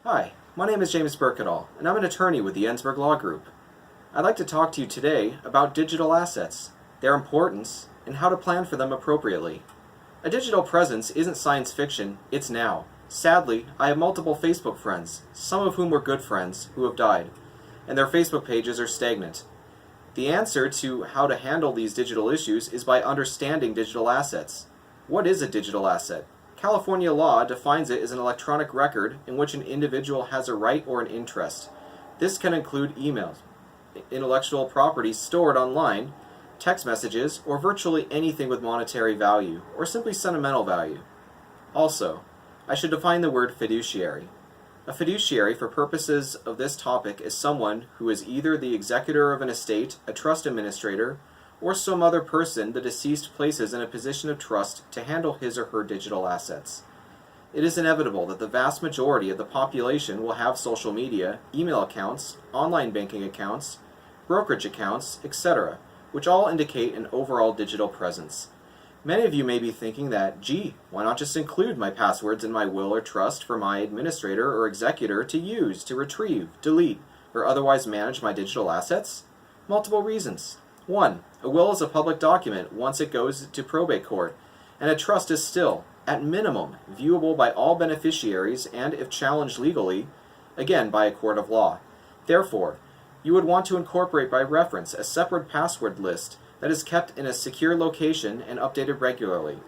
Hi, my name is James Berkedal, and I'm an attorney with the Ensberg Law Group. I'd like to talk to you today about digital assets, their importance, and how to plan for them appropriately. A digital presence isn't science fiction, it's now. Sadly, I have multiple Facebook friends, some of whom were good friends, who have died, and their Facebook pages are stagnant. The answer to how to handle these digital issues is by understanding digital assets. What is a digital asset? California law defines it as an electronic record in which an individual has a right or an interest. This can include emails, intellectual property stored online, text messages, or virtually anything with monetary value, or simply sentimental value. Also, I should define the word fiduciary. A fiduciary, for purposes of this topic, is someone who is either the executor of an estate, a trust administrator, or some other person the deceased places in a position of trust to handle his or her digital assets. It is inevitable that the vast majority of the population will have social media, email accounts, online banking accounts, brokerage accounts, etc., which all indicate an overall digital presence. Many of you may be thinking that, gee, why not just include my passwords in my will or trust for my administrator or executor to use to retrieve, delete, or otherwise manage my digital assets? Multiple reasons. 1. A will is a public document once it goes to probate court, and a trust is still, at minimum, viewable by all beneficiaries and, if challenged legally, again by a court of law. Therefore, you would want to incorporate by reference a separate password list that is kept in a secure location and updated regularly.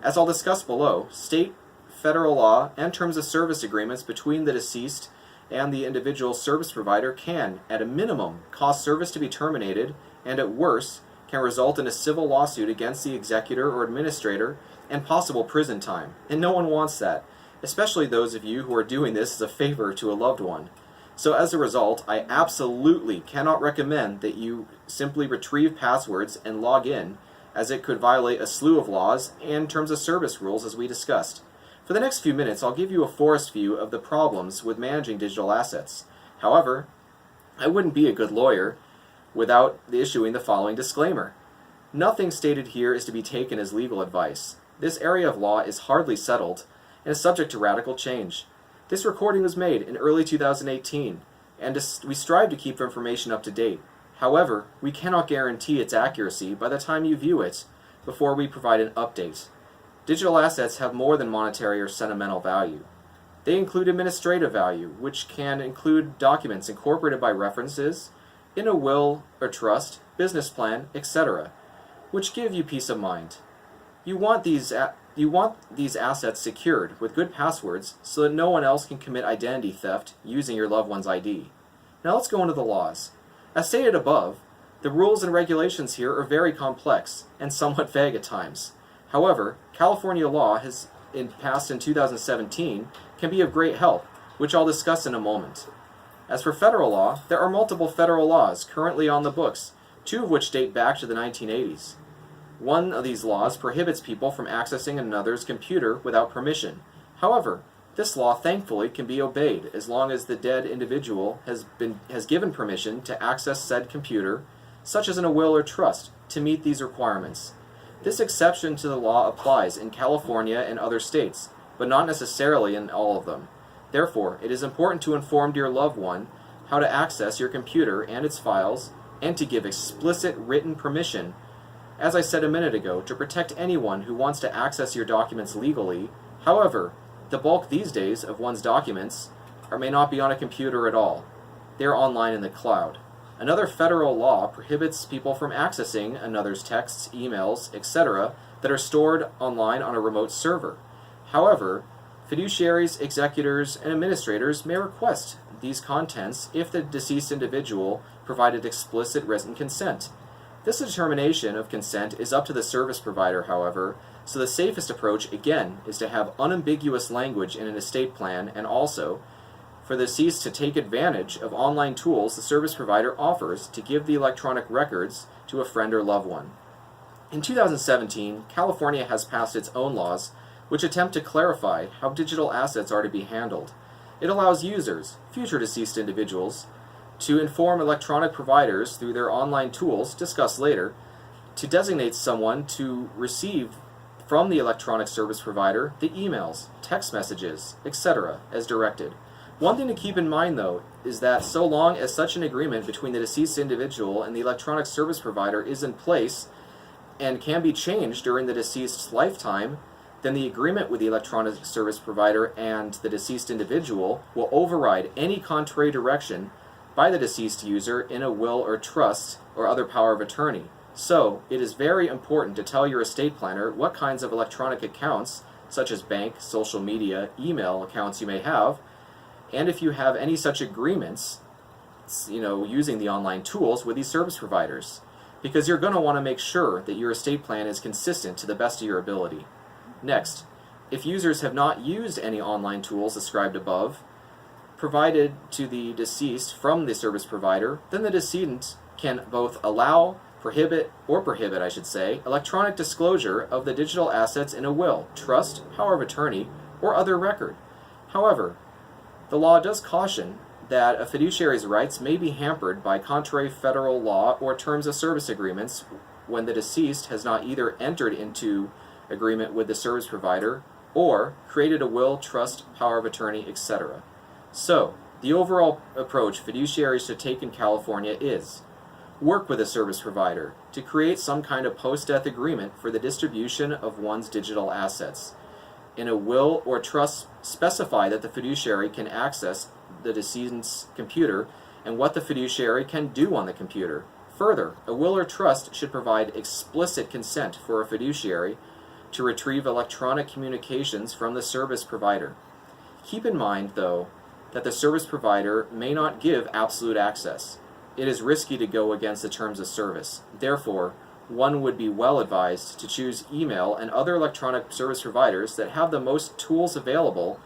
As I'll discuss below, state, federal law, and terms of service agreements between the deceased and the individual service provider can, at a minimum, cause service to be terminated and, at worst, can result in a civil lawsuit against the executor or administrator and possible prison time. And no one wants that, especially those of you who are doing this as a favor to a loved one. So as a result, I absolutely cannot recommend that you simply retrieve passwords and log in, as it could violate a slew of laws and terms of service rules as we discussed. For the next few minutes, I'll give you a forest view of the problems with managing digital assets. However, I wouldn't be a good lawyer without issuing the following disclaimer. Nothing stated here is to be taken as legal advice. This area of law is hardly settled and is subject to radical change. This recording was made in early 2018, and we strive to keep information up to date. However, we cannot guarantee its accuracy by the time you view it before we provide an update. Digital assets have more than monetary or sentimental value. They include administrative value, which can include documents incorporated by references in a will or trust, business plan, etc., which give you peace of mind. You want these assets secured with good passwords so that no one else can commit identity theft using your loved one's ID. Now let's go into the laws. As stated above, the rules and regulations here are very complex and somewhat vague at times. However, California law has passed in 2017 can be of great help, which I'll discuss in a moment. As for federal law, there are multiple federal laws currently on the books, two of which date back to the 1980s. One of these laws prohibits people from accessing another's computer without permission. However, this law thankfully can be obeyed as long as the dead individual has given permission to access said computer, such as in a will or trust, to meet these requirements. This exception to the law applies in California and other states, but not necessarily in all of them. Therefore, it is important to inform your loved one how to access your computer and its files, and to give explicit written permission, as I said a minute ago, to protect anyone who wants to access your documents legally. However, the bulk these days of one's documents may not be on a computer at all. They are online in the cloud. Another federal law prohibits people from accessing another's texts, emails, etc. that are stored online on a remote server. However, fiduciaries, executors, and administrators may request these contents if the deceased individual provided explicit written consent. This determination of consent is up to the service provider, however, so the safest approach, again, is to have unambiguous language in an estate plan, and also for the deceased to take advantage of online tools the service provider offers to give the electronic records to a friend or loved one. In 2017, California has passed its own laws which attempt to clarify how digital assets are to be handled. It allows users, future deceased individuals, to inform electronic providers through their online tools, discussed later, to designate someone to receive from the electronic service provider the emails, text messages, etc. as directed. One thing to keep in mind, though, is that so long as such an agreement between the deceased individual and the electronic service provider is in place and can be changed during the deceased's lifetime, then the agreement with the electronic service provider and the deceased individual will override any contrary direction by the deceased user in a will or trust or other power of attorney. So, it is very important to tell your estate planner what kinds of electronic accounts, such as bank, social media, email accounts you may have, and if you have any such agreements, using the online tools with these service providers, because you're going to want to make sure that your estate plan is consistent to the best of your ability. Next, if users have not used any online tools described above, provided to the deceased from the service provider, then the decedent can both prohibit electronic disclosure of the digital assets in a will, trust, power of attorney, or other record. However, the law does caution that a fiduciary's rights may be hampered by contrary federal law or terms of service agreements when the deceased has not either entered into agreement with the service provider or created a will, trust, power of attorney, etc. So, the overall approach fiduciaries should take in California is work with a service provider to create some kind of post-death agreement for the distribution of one's digital assets. In a will or trust, specify that the fiduciary can access the decedent's computer and what the fiduciary can do on the computer. Further, a will or trust should provide explicit consent for a fiduciary to retrieve electronic communications from the service provider. Keep in mind, though, that the service provider may not give absolute access. It is risky to go against the terms of service. Therefore, one would be well advised to choose email and other electronic service providers that have the most tools available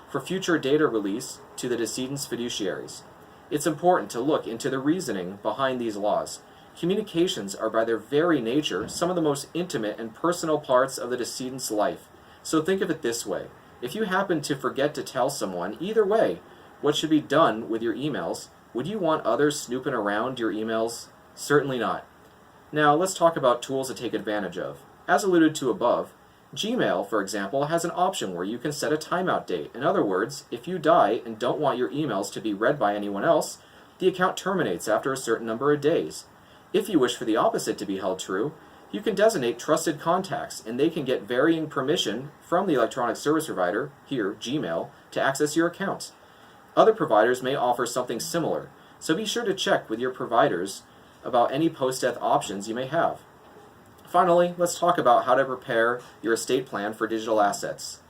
for future data release to the decedent's fiduciaries. It's important to look into the reasoning behind these laws. Communications are by their very nature some of the most intimate and personal parts of the decedent's life. So think of it this way. If you happen to forget to tell someone, either way, what should be done with your emails, would you want others snooping around your emails? Certainly not. Now, let's talk about tools to take advantage of. As alluded to above, Gmail, for example, has an option where you can set a timeout date. In other words, if you die and don't want your emails to be read by anyone else, the account terminates after a certain number of days. If you wish for the opposite to be held true, you can designate trusted contacts, and they can get varying permission from the electronic service provider, here, Gmail, to access your accounts. Other providers may offer something similar, so be sure to check with your providers about any post-death options you may have. Finally, let's talk about how to prepare your estate plan for digital assets.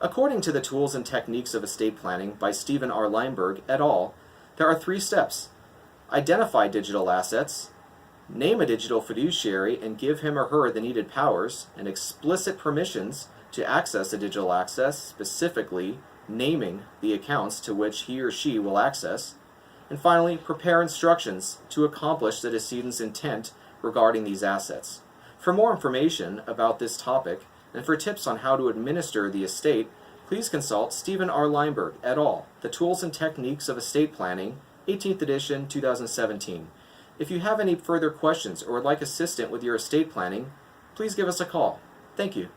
According to the Tools and Techniques of Estate Planning by Stephen R. Ensberg et al., there are 3 steps. Identify digital assets, name a digital fiduciary and give him or her the needed powers and explicit permissions to access the digital access, specifically naming the accounts to which he or she will access, and finally, prepare instructions to accomplish the decedent's intent regarding these assets. For more information about this topic, and for tips on how to administer the estate, please consult Stephen R. Ensberg et al., The Tools and Techniques of Estate Planning, 18th edition, 2017. If you have any further questions or would like assistance with your estate planning, please give us a call. Thank you.